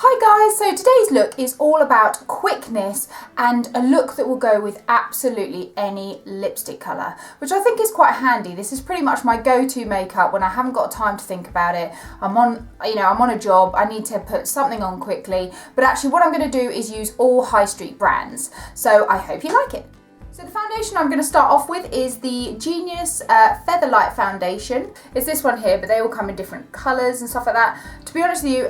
Hi guys, so today's look is all about quickness and a look that will go with absolutely any lipstick colour, which I think is quite handy. This is pretty much my go-to makeup when I haven't got time to think about it. I'm on a job, I need to put something on quickly, but actually what I'm going to do is use all high street brands. So I hope you like it. So the foundation I'm going to start off with is the Genius Featherlight Foundation. It's this one here, but they all come in different colours and stuff like that. To be honest with you,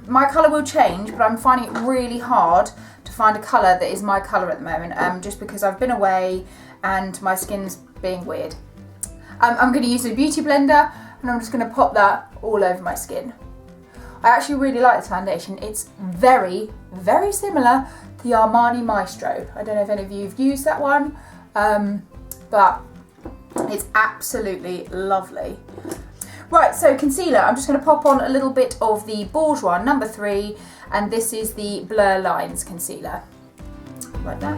my colour will change, but I'm finding it really hard to find a colour that is my colour at the moment, just because I've been away and my skin's being weird. I'm going to use a beauty blender and I'm just going to pop that all over my skin. I actually really like this foundation. It's very, very similar to the Armani Maestro. I don't know if any of you have used that one, but it's absolutely lovely. Right, so concealer, I'm just going to pop on a little bit of the Bourjois number 3, and this is the Blur Lines concealer, like that.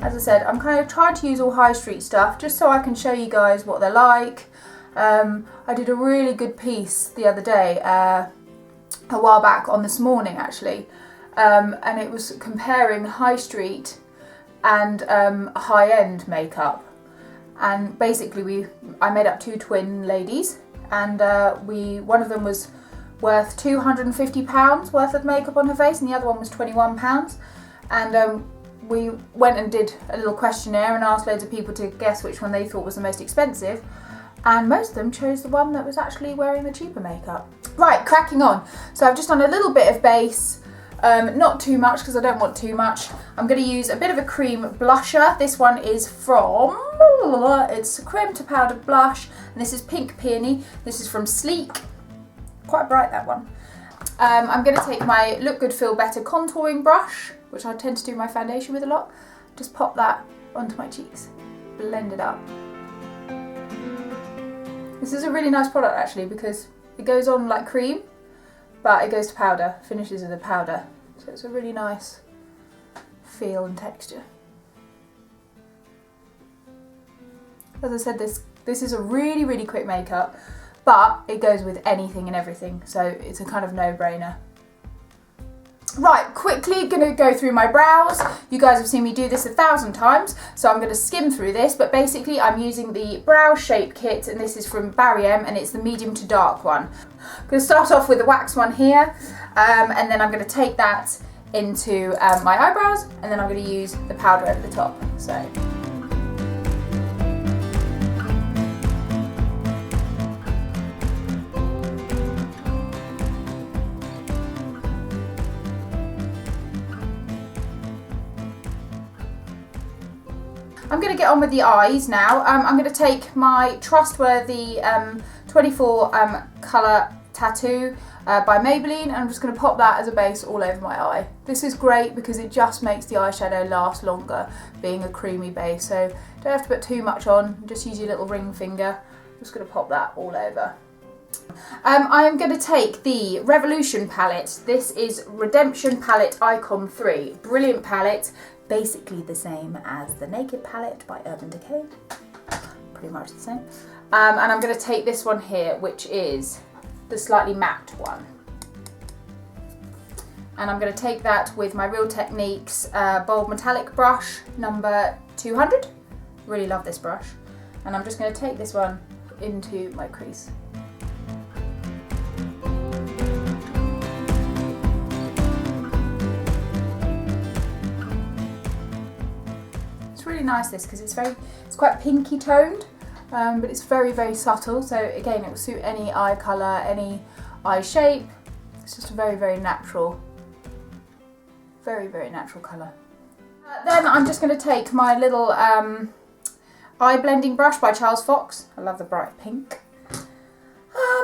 As I said, I'm kind of trying to use all high street stuff just so I can show you guys what they're like. I did a really good piece the other day, a while back on This Morning actually, and it was comparing high street and high-end makeup, and basically I made up two twin ladies, and one of them was worth £250 worth of makeup on her face and the other one was £21, and we went and did a little questionnaire and asked loads of people to guess which one they thought was the most expensive. And most of them chose the one that was actually wearing the cheaper makeup. Right, cracking on. So I've just done a little bit of base, not too much because I don't want too much. I'm going to use a bit of a cream blusher. This one is from, it's a cream to powder blush, and this is Pink Peony. This is from Sleek. Quite bright, that one. I'm going to take my Look Good Feel Better contouring brush, which I tend to do my foundation with a lot. Just pop that onto my cheeks, blend it up. This is a really nice product actually because it goes on like cream, but it goes to powder, finishes with a powder. So it's a really nice feel and texture. As I said, this is a really, really quick makeup, but it goes with anything and everything. So it's a kind of no-brainer. Right, quickly going to go through my brows. You guys have seen me do this 1,000 times, so I'm going to skim through this, but basically I'm using the Brow Shape Kit, and this is from Barry M, and it's the medium to dark one. I'm going to start off with the wax one here, and then I'm going to take that into my eyebrows, and then I'm going to use the powder over the top. So. I'm going to get on with the eyes now. I'm going to take my trustworthy 24 colour tattoo by Maybelline, and I'm just going to pop that as a base all over my eye. This is great because it just makes the eyeshadow last longer, being a creamy base, so don't have to put too much on, just use your little ring finger. I'm just going to pop that all over. I am going to take the Revolution palette. This is Redemption Palette Icon 3. Brilliant palette. Basically the same as the Naked palette by Urban Decay. Pretty much the same. And I'm going to take this one here, which is the slightly matte one. And I'm going to take that with my Real Techniques Bold Metallic brush, number 200. Really love this brush. And I'm just going to take this one into my crease. Really nice this because it's quite pinky toned, but it's very, very subtle, so again it will suit any eye colour, any eye shape. It's just a very, very natural colour. Then I'm just going to take my little eye blending brush by Charles Fox. I love the bright pink, and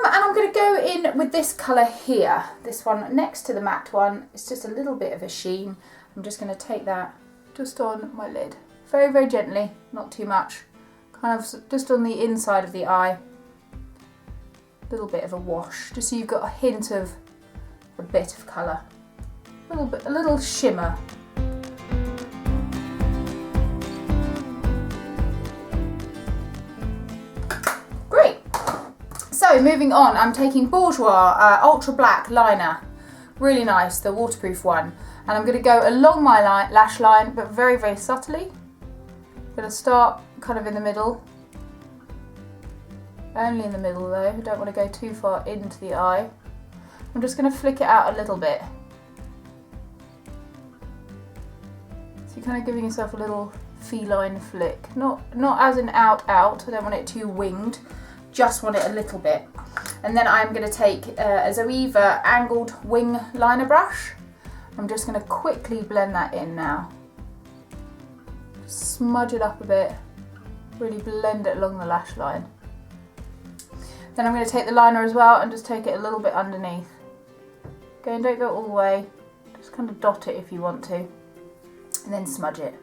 I'm going to go in with this colour here, this one next to the matte one. It's just a little bit of a sheen. I'm just going to take that just on my lid. Very, very gently, not too much. Kind of just on the inside of the eye. A little bit of a wash, just so you've got a hint of a bit of colour. A little shimmer. Great. So So moving on, I'm taking Bourjois Ultra Black Liner. Really nice, the waterproof one. And I'm going to go along my lash line, but very, very subtly. I'm going to start kind of in the middle. Only in the middle though, I don't want to go too far into the eye. I'm just going to flick it out a little bit. So you're kind of giving yourself a little feline flick. Not as in out, I don't want it too winged, just want it a little bit. And then I'm going to take a Zoeva angled wing liner brush. I'm just going to quickly blend that in now. Smudge it up a bit, really blend it along the lash line. Then I'm going to take the liner as well and just take it a little bit underneath. Again, don't go all the way, just kind of dot it if you want to, and then smudge it.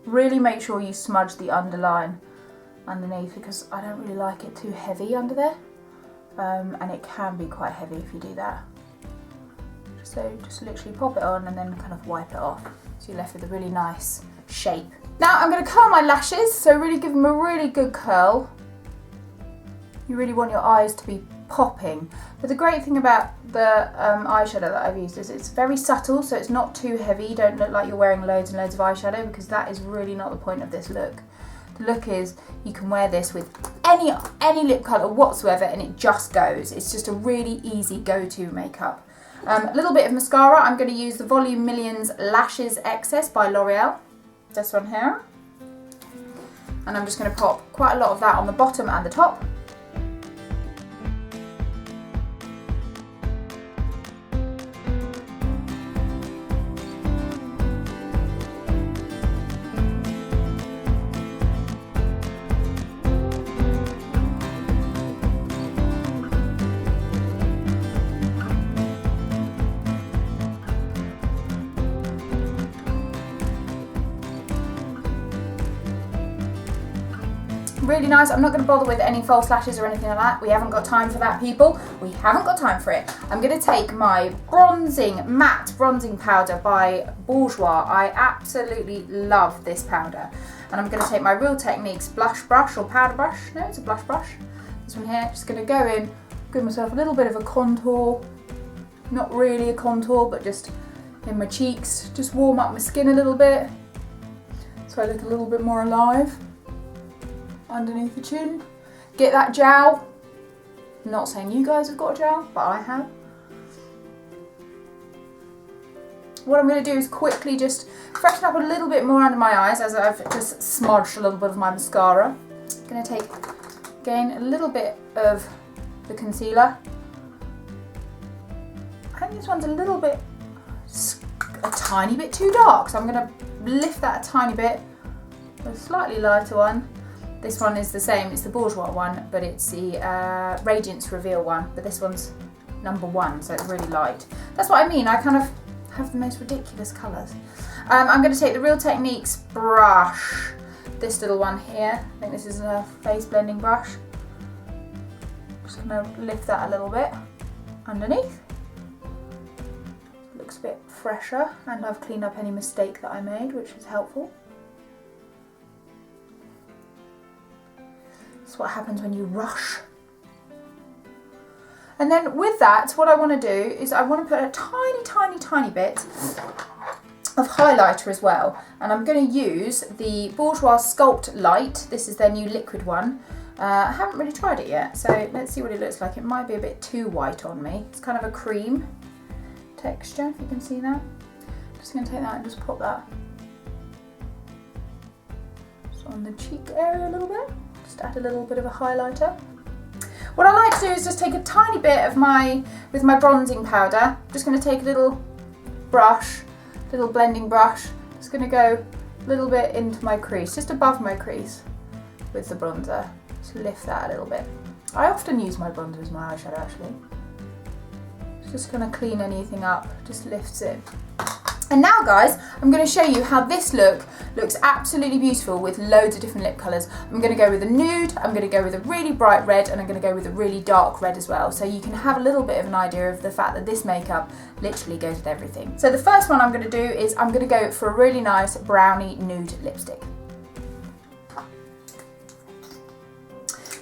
Really make sure you smudge the underline underneath, because I don't really like it too heavy under there, and it can be quite heavy if you do that. So just literally pop it on and then kind of wipe it off, so you're left with a really nice shape. Now I'm going to curl my lashes, so really give them a really good curl. You really want your eyes to be popping. But the great thing about the eyeshadow that I've used is it's very subtle, so it's not too heavy. You don't look like you're wearing loads and loads of eyeshadow, because that is really not the point of this look. The look is you can wear this with any lip colour whatsoever and it just goes. It's just a really easy go-to makeup. A little bit of mascara. I'm going to use the Volume Millions Lashes Excess by L'Oreal. This one here. And I'm just going to pop quite a lot of that on the bottom and the top. Really nice. I'm not going to bother with any false lashes or anything like that. We haven't got time for that, people. We haven't got time for it. I'm going to take my matte bronzing powder by Bourjois. I absolutely love this powder. And I'm going to take my Real Techniques blush brush or powder brush. No, it's a blush brush. This one here. Just going to go in, give myself a little bit of a contour. Not really a contour, but just in my cheeks. Just warm up my skin a little bit, so I look a little bit more alive. Underneath the chin. Get that jowl. I'm not saying you guys have got a jowl, but I have. What I'm going to do is quickly just freshen up a little bit more under my eyes, as I've just smudged a little bit of my mascara. I'm going to take, again, a little bit of the concealer. I think this one's a tiny bit too dark, so I'm going to lift that a tiny bit. A slightly lighter one. This one is the same, it's the Bourjois one, but it's the Radiance Reveal one, but this one's #1, so it's really light. That's what I mean, I kind of have the most ridiculous colours. I'm going to take the Real Techniques brush, this little one here. I think this is a face blending brush. Just going to lift that a little bit underneath. Looks a bit fresher, and I've cleaned up any mistake that I made, which is helpful. That's what happens when you rush. And then with that, what I want to do is I want to put a tiny bit of highlighter as well. And I'm going to use the Bourjois Sculpt Light. This is their new liquid one. I haven't really tried it yet, so let's see what it looks like. It might be a bit too white on me. It's kind of a cream texture, if you can see that. Just going to take that and just pop that just on the cheek area a little bit. Just add a little bit of a highlighter. What I like to do is just take a tiny bit of with my bronzing powder. I'm just going to take a little brush, little blending brush. Just going to go a little bit into my crease, just above my crease with the bronzer. Just lift that a little bit. I often use my bronzer as my eyeshadow actually. It's just going to clean anything up, just lifts it. And now guys, I'm going to show you how this look looks absolutely beautiful with loads of different lip colours. I'm going to go with a nude, I'm going to go with a really bright red, and I'm going to go with a really dark red as well. So you can have a little bit of an idea of the fact that this makeup literally goes with everything. So the first one I'm going to do is I'm going to go for a really nice brownie nude lipstick.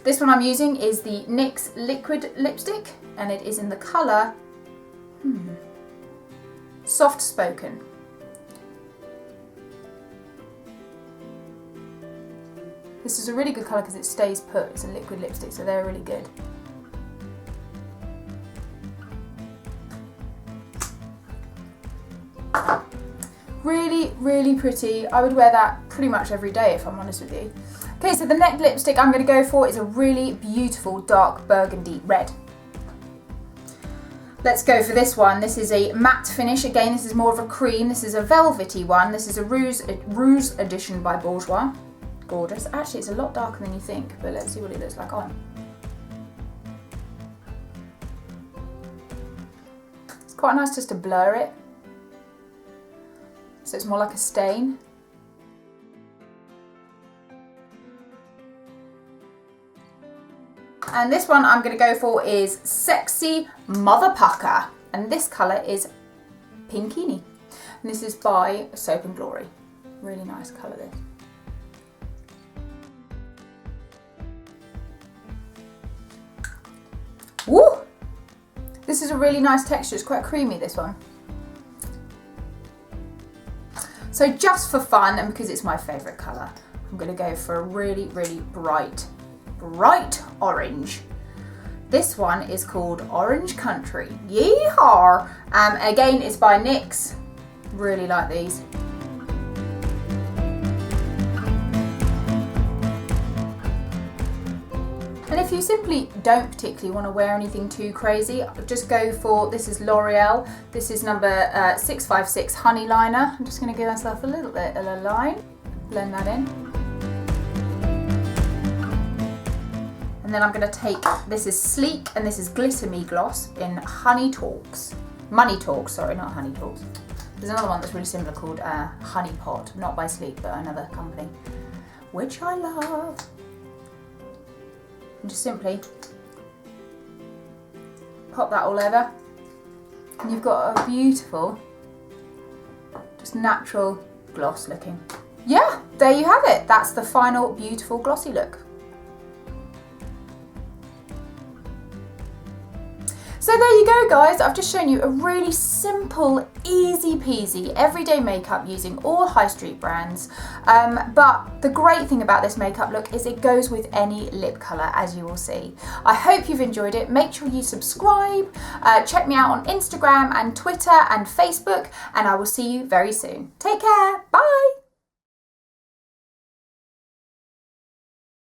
This one I'm using is the NYX Liquid Lipstick, and it is in the colour Soft Spoken. This is a really good colour because it stays put. It's a liquid lipstick, so they're really good. Really, really pretty. I would wear that pretty much every day if I'm honest with you. Okay, so the next lipstick I'm going to go for is a really beautiful dark burgundy red. Let's go for this one. This is a matte finish. Again, this is more of a cream. This is a velvety one. This is a Rouge edition by Bourjois. Gorgeous. Actually, it's a lot darker than you think, but let's see what it looks like on. It's quite nice just to blur it, so it's more like a stain. And this one I'm going to go for is Sexy Mother Pucker, and this colour is Pinkini. And this is by Soap and Glory. Really nice colour this. Woo! This is a really nice texture. It's quite creamy, this one. So just for fun, and because it's my favourite colour, I'm going to go for a really, really bright orange. This one is called Orange Country. Yeehaw! Again, it's by NYX. Really like these. And if you simply don't particularly want to wear anything too crazy, just go for, this is L'Oreal. This is number 656 Honey Liner. I'm just going to give myself a little bit of a line, blend that in. And then I'm going to take, this is Sleek, and this is Glitter Me Gloss in Money Talks, sorry, not Honey Talks. There's another one that's really similar called Honey Pot, not by Sleek, but another company, which I love. And just simply pop that all over, and you've got a beautiful, just natural gloss looking. Yeah, there you have it. That's the final beautiful glossy look. So there you go, guys. I've just shown you a really simple, easy peasy, everyday makeup using all high street brands. But the great thing about this makeup look is it goes with any lip colour, as you will see. I hope you've enjoyed it. Make sure you subscribe. Check me out on Instagram and Twitter and Facebook, and I will see you very soon. Take care. Bye.